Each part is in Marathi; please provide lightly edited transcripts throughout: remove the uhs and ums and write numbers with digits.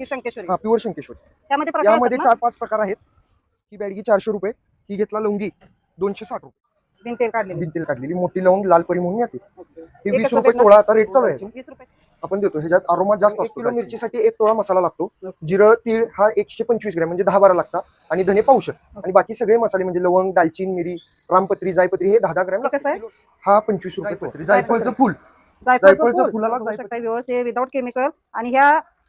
ही शंकेश्वरी हा प्युअर शंकेश्वरी. त्यामध्ये प्रकार यामध्ये असतात ना? 4-5 प्रकार आहेत. ही बॅडगी 400 रुपये, ही घेतला लवंगी 260 रुपये. बिन तेल काढलेली. बिन तेल काढलेली मोठी लवंग लाल परी म्हणून येते. ओके. ही हे 20 कसं रुपये भेटणार? तोळा आता रेट चालू आहे. 20 रुपये. आपण देतो. ह्याच्यात अरोमा जास्त असतो. 1 किलो मिरचीसाठी 1 तोळा मसाला लागतो. जिरं तीळ हा 125 ग्रॅम म्हणजे 10-12 लागतात आणि धने पावशर आणि बाकी सगळे मसाले म्हणजे लवंग, दालचीन, मिरी, रामपत्री, जायपत्री हे 10-10 ग्रॅम कसं आहे? हा 25 रुपये. जायफळचं फुल, जायफळचं फुलाला बघू शकता व्यवस्थित विदाउट केमिकल आणि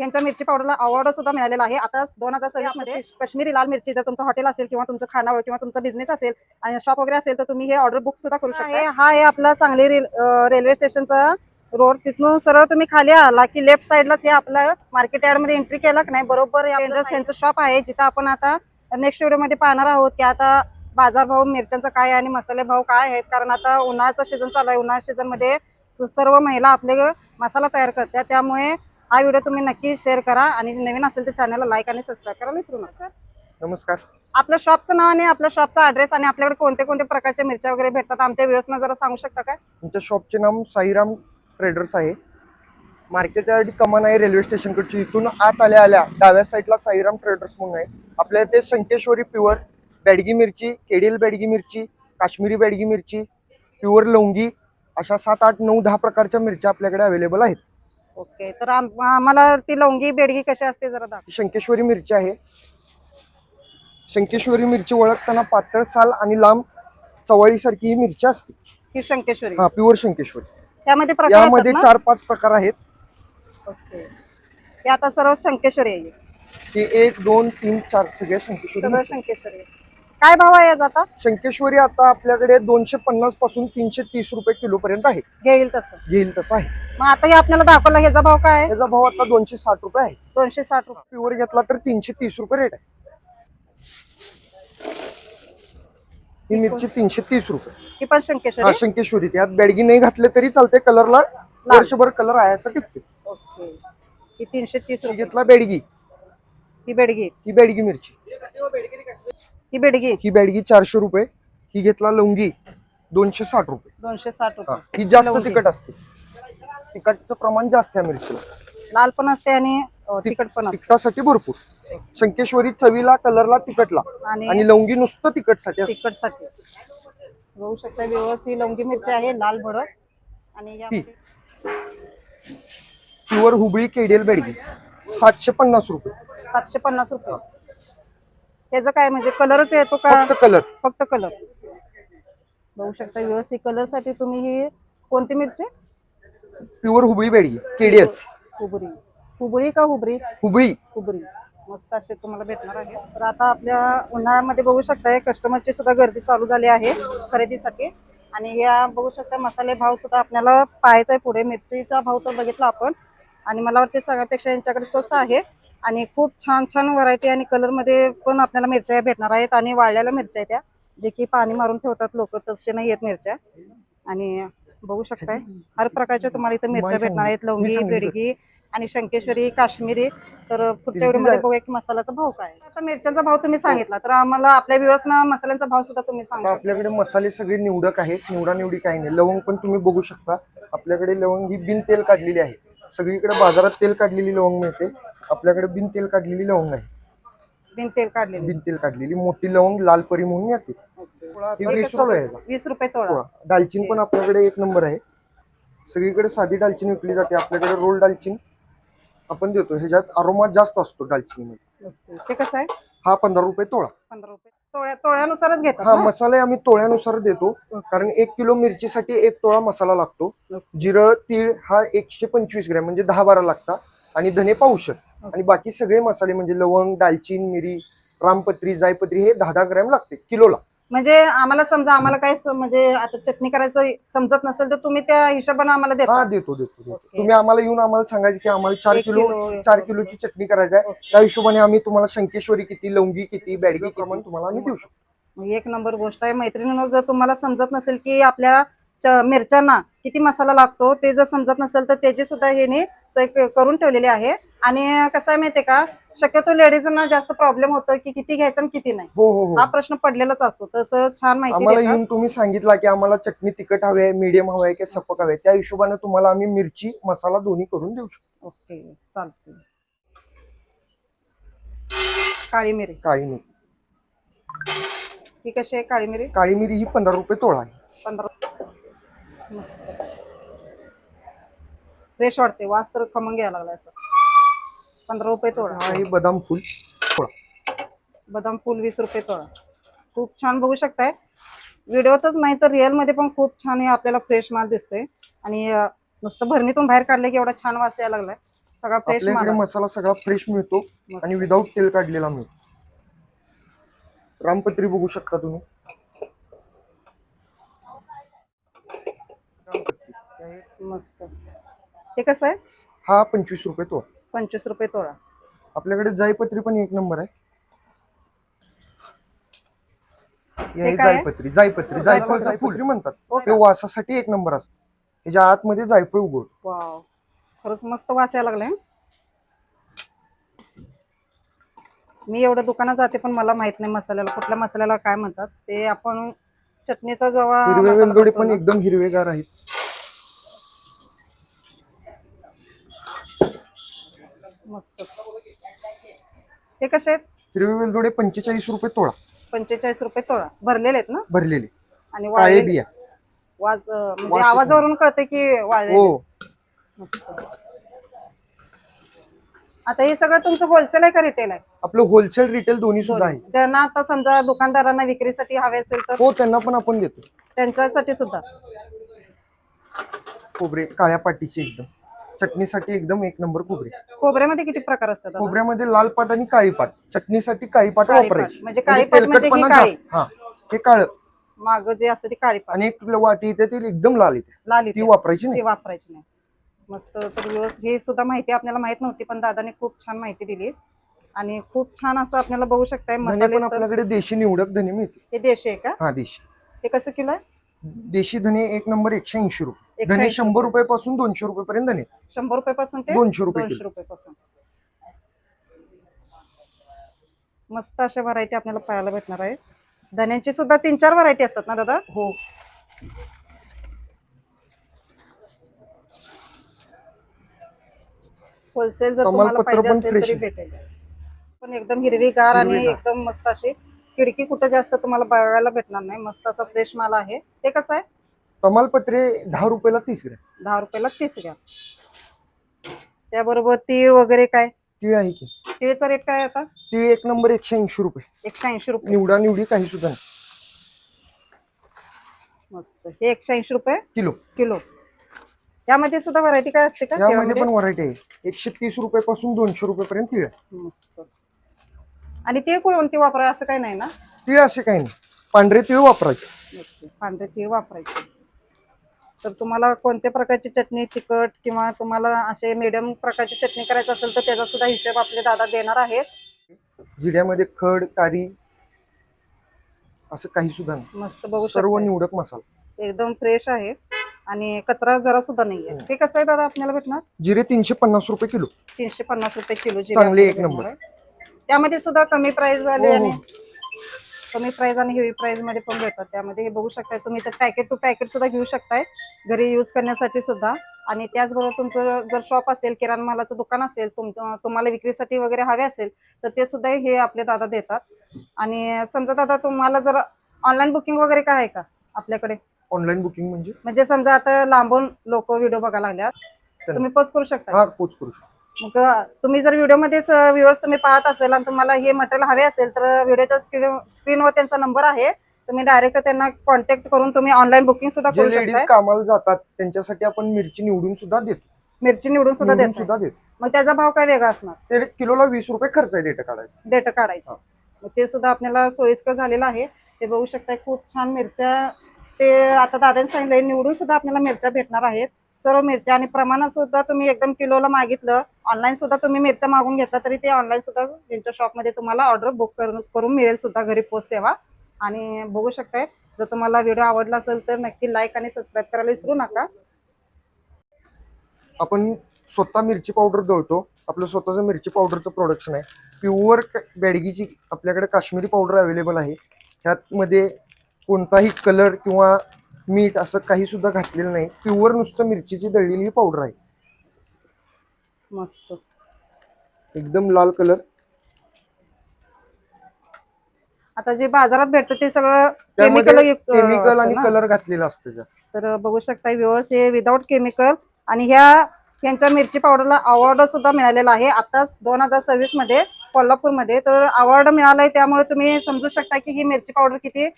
यांच्या मिरची पावडरला अवॉर्ड सुद्धा मिळालेला आहे. आता 2026 मध्ये काश्मीरी लाल मिरची जर तुमचं हॉटेल असेल किंवा तुमचं खानावळ किंवा तुमचा बिझनेस असेल आणि शॉप वगैरे असेल तर तुम्ही हे ऑर्डर बुक सुद्धा करू शकता. हा आहे आपला सांगली रेल्वे स्टेशनचा रोड. तिथून सरळ तुम्ही खाली आला की लेफ्ट साइडलाच हे आपलं मार्केट यार्ड मध्ये एंट्री केला की नाही बरोबर यांचं शॉप आहे जिथं आपण आता नेक्स्ट व्हिडिओ मध्ये पाहणार आहोत की आता बाजार भाव मिरच्यांचा काय आणि मसाले भाव काय आहेत. कारण आता उन्हाळ्याचा सीझन चालू आहे. उन्हाळ्या सीझन मध्ये सर्व महिला आपले मसाला तयार करतात. त्यामुळे हा व्हिडिओ तुम्ही नक्की शेअर करा आणि नवीन असेल तर चॅनलला लाईक आणि सबस्क्राईब करायला विसरू नका. नमस्कार. आपल्या शॉपचं नाव आणि आपल्या शॉपचा ऍड्रेस आणि आपल्याकडे कोणते कोणते प्रकारच्या मिरच्या वगैरे भेटतात आमच्या व्ह्यूअर्सना जरा सांगू शकता का? तुमच्या शॉपचे नाव साईराम ट्रेडर्स आहे. मार्केट यार्ड कमान आहे रेल्वे स्टेशन कडची. इथून आत आल्या डाव्या साईडला साईराम ट्रेडर्स म्हणून आहे. आपल्या इथे शंकेश्वरी प्युअर बॅडगी मिरची, केडीएल बॅडगी मिरची, काश्मीरी बॅडगी मिरची, प्युअर लवंगी अशा 7, 8, 9, 10 प्रकारच्या मिरच्या आपल्याकडे अवेलेबल आहेत. ओके. तर आम्हाला ती लवंगी बेडगी कशी असते जरा दाखवा. शंकेश्वरी मिरची आहे. शंकेश्वरी मिरची ओळखताना पातळ साल आणि लांब चवळीसारखी ही मिरची असते. ही शंकेश्वरी. हा प्युअर शंकेश्वरी. त्यामध्ये प्रकार यामध्ये 4-5 प्रकार आहेत. ओके. हे आता सर्व शंकेश्वरी आहे. ते 1, 2, 3, 4 सगळे शंकेश्वरी. सगळं शंकेश्वरी. काय भाव आहे याचा आता? शंकेश्वरी आता आपल्याकडे 250 पासून 330 रुपये किलो पर्यंत आहे. घेईल तसं आहे. मग आता हे आपल्याला दाखवलं ह्याचा भाव काय आहे? त्याचा भाव आता 260 रुपये आहे. 260 रुपये. प्युअर घेतला तर 330 रुपये रेट आहे. ही मिरची 330 रुपये. ही पण हा शंकेश्वरी. शंकेश्वरी. त्यात बॅडगी नाही घातले तरी चालते. कलरला वर्षभर कलर आहे असं टिकते. ओके. ही 330 रुपये. घेतला बॅडगी. ही बेडगी. ही बॅडगी मिरची. ही बेडगी. ही बॅडगी 400 रुपये. ही घेतला लवंगी 260 रुपये. 260 रुपये. ही जास्त तिखट असते. तिखटचं प्रमाण जास्त आहे मिरचीला. लाल पण असते आणि तिखट पण असते. तिखटासाठी भरपूर. शंकेश्वरी चवीला, कलरला, तिखटला आणि लवंगी नुसतं तिखटसाठी असते. तिखटसाठी. बघू शकता व्यवस्थित ही लवंगी मिरची आहे लाल भडक आणि यामध्ये प्युअर हुबळी केडीएल बेडगी 750 रुपये. 750 रुपये. त्याचं काय म्हणजे कलरच येतो का? फक्त कलर. फक्त कलर. बघू शकता व्यवस्थित कलर साठी तुम्ही ही कोणती मिरची? प्युअर हुबळी बेडगी केडीएल. हुबरी. हुबळी का हुबरी? हुबळी. हुबरी. मस्त असे तुम्हाला भेटणार आहे. तर आता आपल्या उन्हाळ्यामध्ये बघू शकताय कस्टमरची सुद्धा गर्दी चालू झाली आहे खरेदीसाठी आणि या बघू शकता मसाले भाव सुद्धा आपल्याला पाहायचा आहे पुढे. मिरचीचा भाव तर बघितला आपण आणि मला वाटते सगळ्यापेक्षा यांच्याकडे स्वस्त आहे आणि खूप छान छान व्हरायटी आणि कलर मध्ये पण आपल्याला मिरच्या भेटणार आहेत आणि वाळलेल्या मिरच्या आहेत त्या जे की पाणी मारून ठेवतात लोक तसे नाही आहेत मिरच्या. आणि बघू शकताय हर प्रकारच्या तुम्हाला इथं मिरच्या भेटणार आहेत. लवंगी, बेडगी आणि शंकेश्वरी, काश्मीरी. तर पुढच्या व्हिडिओमध्ये बघूया की मसाल्याचा भाव काय. आता मिरच्यांचा भाव तुम्ही सांगितला तर आम्हाला आपल्या व्ह्यूअर्सना मसाल्यांचा भाव सुद्धा तुम्ही सांगा. आपल्याकडे मसाले सगळे निवडक आहेत. निवडी काही नाही. लवंग पण तुम्ही बघू शकता. आपल्याकडे लवंग ही बिन तेल काढलेली आहे. सगळीकडे बाजारात तेल काढलेली लवंग मिळते. आपल्याकडे बिन तेल काढलेली लवंग आहे. बिन तेल काढलेली मोठी लवंग लाल परी म्हणून येते. 20 रुपये तोळा. दालचीन पण आपल्याकडे 1 नंबर आहे. सगळीकडे साधी दालचीन विकली जाते. आपल्याकडे रोल दालचीन आपण देतो. ह्याच्यात अरोमा जास्त असतो दालचिनी मध्ये. ते कसं आहे? हा 15 रुपये तोळा. 15 रुपये तोळ्यानुसारच घेतात. हा मसाले आम्ही तोळ्यानुसार देतो कारण 1 किलो मिरचीसाठी 1 तोळा मसाला लागतो. जिरं तीळ हा 125 ग्रॅम म्हणजे 10-12 लागतात आणि धने पावशर आणि बाकी सगळे मसाले म्हणजे लवंग, दालचीन, मिरी, रामपत्री, जायपत्री हे 10-10 ग्रॅम लागते किलोला. म्हणजे आम्हाला समजा आम्हाला काय म्हणजे आता चटणी करायचं समजत नसेल तर तुम्ही त्या हिशोबाने आम्हाला देता? हा देतो. तुम्ही आम्हाला येऊन आम्हाला सांगायचं की आम्हाला 4 किलोची चटणी करायची आहे. त्या हिशोबाने आम्ही तुम्हाला शंकेश्वरी किती, लवंगी किती, बॅडगी प्रमाण तुम्हाला आम्ही देऊ शकतो. 1 नंबर गोष्ट आहे मैत्रिणींनो. जर तुम्हाला समजत नसेल की आपल्या मिरच्यांना किती मसाला लागतो ते जर समजत नसेल तर त्याची सुद्धा हे सोय करून ठेवलेली आहे. आणि कसं आहे माहितीये का शक्यतो लेडीजांना जास्त प्रॉब्लेम होतो की किती घ्यायचं आणि किती नाही. हा प्रश्न पडलेलाच असतो. तसं छान माहिती आम्हाला येऊन तुम्ही सांगितलं की आम्हाला चटणी तिखट हवी आहे, मीडियम हवी आहे की सपक हवी आहे, त्या हिशोबाने तुम्हाला आम्ही मिरची मसाला दोन्ही करून देऊ शकतो. ओके चालते. काळी मिरी काळी मिरी. ही कशी आहे काळी मिरी? काळी मिरी ही 15 रुपये तोळा आहे. 15. मस्त फ्रेश वाटते, वास तर खमंग घ्यायला लागला असं. 15 रुपये तोडा. हा आहे बदाम फुल तोळा. बदाम फुल 20 रुपये तोडा. खूप छान बघू शकताय. व्हिडिओतच नाही तर रिअल मध्ये पण खूप छान हे आपल्याला फ्रेश माल दिसतोय. आणि नुसतं भरणीतून बाहेर काढले की एवढा छान वास यायला लागलाय. सगळा फ्रेश माल आपल्याकडे आहे. मसाला सगळा फ्रेश मिळतो आणि विदाऊट तेल काढलेला मिळतो. रामपत्री बघू शकता तुम्ही. रामपत्री हे आहे. मस्त. हे कसं आहे? हा 25 रुपये तोळा. 25 रुपये तोडा. आपल्याकडे जायपत्री पण एक नंबर आहे. हे काय आहे? जायपत्री. जायफळचं जायपत्री म्हणतात. हो ते वासासाठी एक नंबर असतं. त्याच्या आतमध्ये जायफळ उगवतो. वाव, खरंच मस्त वास यायला लागलाय. मी एवढं दुकानात जाते पण मला माहित नाही मसाल्याला, कुठल्या मसाल्याला काय म्हणतात ते. आपण चटणीचा जेव्हा हिरवे मसाला वेलदोडे बनवतो पण ना, एकदम हिरवेगार आहेत. मस्त. हे कसे आहेत? हिरवे वेलदोडे 45 रुपये तोळा. 45 रुपये तोडा. भरलेले आहेत ना? भरलेले आणि काळे वाळलेले. बिया. म्हणजे वास आवाजावरून कळते की वाळलेले. हो. मस्त. आता हे सगळं तुमचं होलसेल आहे का रिटेल आहे? आपलं होलसेल रिटेल दोन्ही सुद्धा आहे. ज्यांना आता समजा दुकानदारांना विक्रीसाठी हवे असेल तर हो, त्यांना पण आपण देतो. त्यांच्यासाठी सुद्धा. खोबरे काळ्या पाटीचे एकदम चटणीसाठी एकदम एक नंबर खोबरे. खोबऱ्यामध्ये किती प्रकार असतात दादा? खोबऱ्यामध्ये लाल पाट आणि काळी पाट. चटणीसाठी काळी पाट काळी पाट. वापरायची. म्हणजे काळी पाट म्हणजे ही तेलकटपणा काळी. जास्त. हा, हे काळ. माग जे असते ती काळी पाट. आणि एक वाटी येते ती एकदम लाल येते. लाल ती वापरायची ती नाही. वापरायची नाही. मस्त. तर हे सुद्धा माहिती आपल्याला माहित नव्हती पण दादाने खूप छान माहिती दिली. आणि खूप छान असं आपल्याला बघू शकताय धने मसाले. पण आपल्याकडे देशी निवडक धने मिळते. हे देशी आहे का? हा, देशी. हे कसं किलो आहे? देशी धने एक नंबर 180 रुपये. 180 धने 100 रुपये पासून 200 रुपये पर्यंत धने. 100 रुपयापासून ते 200 रुपये 200 किलो. रुपयापासून. मस्त अशा व्हरायटी आपल्याला पाहायला भेटणार आहे. धन्यांची सुद्धा 3-4 व्हरायटी असतात ना दादा? हो. होलसेल जर तुम्हाला तमालपत्र पाहिजे पण असेल fresh तरी आहे. भेटेल. पण एकदम हिरवीगार आणि हिरवीगार. एकदम मस्त अशी. खिडकी कुठं जास्त तुम्हाला बघायला भेटणार नाही. मस्त असा फ्रेश माल आहे. ते कसं आहे? तमालपत्रे 10 रुपयाला 30 ग्रॅम. 10 रुपयाला 30 ग्रॅम. त्याबरोबर तीळ वगैरे काय? तीळ आहे की. तीळचा रेट काय आहे आता? तीळ एक नंबर 180 रुपये. 180 रुपये. निवडा निवडी काही सुद्धा नाही. मस्त. हे 180 रुपये किलो. किलो. यामध्ये सुद्धा व्हरायटी काय असते का? यामध्ये पण व्हरायटी आहे. 130 रुपये पासून 200 रुपये पर्यंत तीळ आहे. मस्त. आणि तीळ कोणती वापराय असं काही नाही ना? तीळ असे काही नाही. पांढरे तीळ वापरायचे. ओके. पांढरे तीळ वापरायचे. तर तुम्हाला कोणत्या प्रकारची चटणी, तिखट किंवा तुम्हाला असे मीडियम प्रकारची चटणी करायची असेल तर त्याचा सुद्धा हिशोब आपले दादा देणार आहेत. जिऱ्यामध्ये खड कारी असं काही सुद्धा नाही. मस्त बघू सर्व शकता. निवडक मसाला. एकदम फ्रेश आहे आणि कचरा जरा सुद्धा नाहीये. ते कसं आहे दादा आपल्याला भेटणार? जिरे 350 रुपये किलो. 350 रुपये किलो जिरे चांगले एक आपल्याला नंबर. भेटणार आहे. त्यामध्ये सुद्धा कमी प्राइस झाले हो, हो. आणि कमी प्राइस आणि हेवी प्राइस मध्ये पण भेटतात. त्यामध्ये हे बघू शकताय तुम्ही. तर पॅकेट टू पॅकेट सुद्धा घेऊ शकताय घरी यूज करण्यासाठी सुद्धा. आणि त्याचबरोबर तुमचं जर शॉप असेल, किराणा मालाचं दुकान असेल, तुम्हाला विक्रीसाठी वगैरे हवे असेल तर ते सुद्धा हे आपले दादा देतात. आणि समजा दादा तुम्हाला जर ऑनलाईन बुकिंग वगैरे काय आहे का आपल्याकडे? ऑनलाईन बुकिंग म्हणजे समजा आता लांबून लोक व्हिडिओ बघायला लागल्यात, तुम्ही पोच करू शकता. हा, पोच करू शकतो. मग तुम्ही जर व्हिडिओमध्ये व्ह्युअर्स तुम्ही पाहत असेल आणि तुम्हाला हे मटेरियल हवे असेल तर व्हिडिओच्या स्क्रीनवर त्यांचा नंबर आहे. तुम्ही डायरेक्ट त्यांना कॉन्टॅक्ट करून तुम्ही ऑनलाईन बुकिंग सुद्धा जे करू लेडीज शकता. कामाला जातात त्यांच्यासाठी आपण मिरची निवडून सुद्धा देतो. मिरची निवडून सुद्धा निवडून देतो. सुद्धा देतो. मग त्याचा भाव काय वेगळा असणार? ते किलोला 20 रुपये खर्च आहे देठ काढायचा. देठ काढायची. मग ते सुद्धा आपल्याला सोयीस्कर झालेलं आहे. ते बघू शकताय खूप छान मिरच्या. ते आता दादाने सांगितलंय निवडून सुद्धा आपल्याला मिरच्या भेटणार आहेत. सर्व मिरच्या आणि प्रमाणात सुद्धा तुम्ही एकदम किलोला मागितलं, ऑनलाईन सुद्धा तुम्ही मिरच्या मागून घेतला तरी ते ऑनलाईन सुद्धा त्यांच्या शॉपमध्ये तुम्हाला ऑर्डर बुक करून मिळेल सुद्धा घरी पोच सेवा. आणि बघू शकताय जर तुम्हाला व्हिडिओ आवडला असेल तर नक्की लाईक आणि सबस्क्राईब करायला विसरू नका. आपण स्वतः मिरची पावडर दळतो. आपलं स्वतःचं मिरची पावडरचं प्रोडक्शन आहे. प्युअर बेडगीची आपल्याकडे काश्मीरी पावडर अवेलेबल आहे. ह्यामध्ये कोणताही कलर किंवा मीठ असं काही सुद्धा घातलेलं नाही. प्युअर नुसतं मिरचीची दळलेली पावडर आहे. मस्त. एकदम लाल कलर. आता जे बाजारात भेटतं ते सगळं त्यामध्ये केमिकल केमिकल आणि कलर घातलेला असतं त्यात. तर बघू शकता व्ह्यूअर्स हे विदाउट केमिकल आणि यांच्या मिरची पावडरला अवॉर्ड सुद्धा मिळालेला आहे आताच 2026 मध्ये कोल्हापूरमध्ये. तर अवॉर्ड मिळालाय त्यामुळे तुम्ही समजू शकता की ही मिरची पावडर किती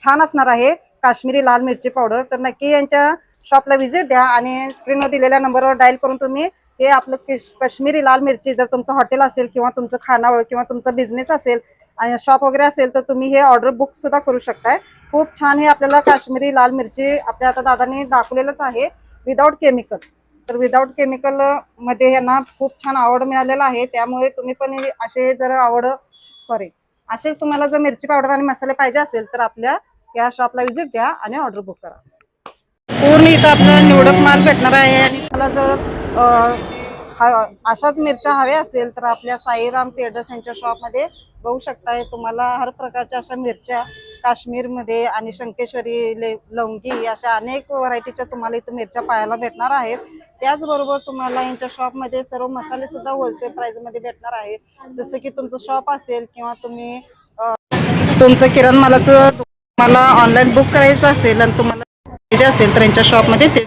छान असणार आहे, काश्मीरी लाल मिरची पावडर. तर नक्की यांच्या शॉपला व्हिजिट द्या आणि स्क्रीनवर दिलेल्या नंबरवर डायल करून तुम्ही हे आपलं काश्मीरी लाल मिरची, जर तुमचं हॉटेल असेल किंवा तुमचं खानावळ किंवा तुमचा बिझनेस असेल आणि शॉप वगैरे असेल तर तुम्ही हे ऑर्डर बुक सुद्धा करू शकताय. खूप छान हे आपल्याला काश्मीरी लाल मिरची आपल्या आता दादांनी दाखवलेलंच आहे विदाउट केमिकल. तर विदाउट केमिकल मध्ये यांना खूप छान आवड मिळालेला आहे. त्यामुळे तुम्ही पण असे जर असेच तुम्हाला जर मिरची पावडर आणि मसाले पाहिजे असेल तर आपल्या या शॉपला व्हिजिट द्या आणि ऑर्डर बुक करा. पूर्ण इथं आपल्याला निवडक माल भेटणार आहे आणि मला जर अशाच मिरच्या हव्या असेल तर आपल्या साईराम ट्रेडर्स यांच्या शॉपमध्ये बघू शकताय. तुम्हाला हर प्रकारच्या अशा मिरच्या काश्मीरमध्ये आणि शंकेश्वरी, लवंगी अशा अनेक व्हरायटीच्या तुम्हाला इथं मिरच्या पाहायला भेटणार आहेत. त्याचबरोबर तुम्हाला यांच्या शॉपमध्ये सर्व मसाले सुद्धा होलसेल प्राइस मध्ये भेटणार आहे. जसं की तुमचं शॉप असेल किंवा तुम्ही तुमचं किराणा मालाचं तुम्हाला ऑनलाईन बुक करायचं असेल आणि तुम्हाला पाहिजे असेल तर यांच्या शॉपमध्ये ते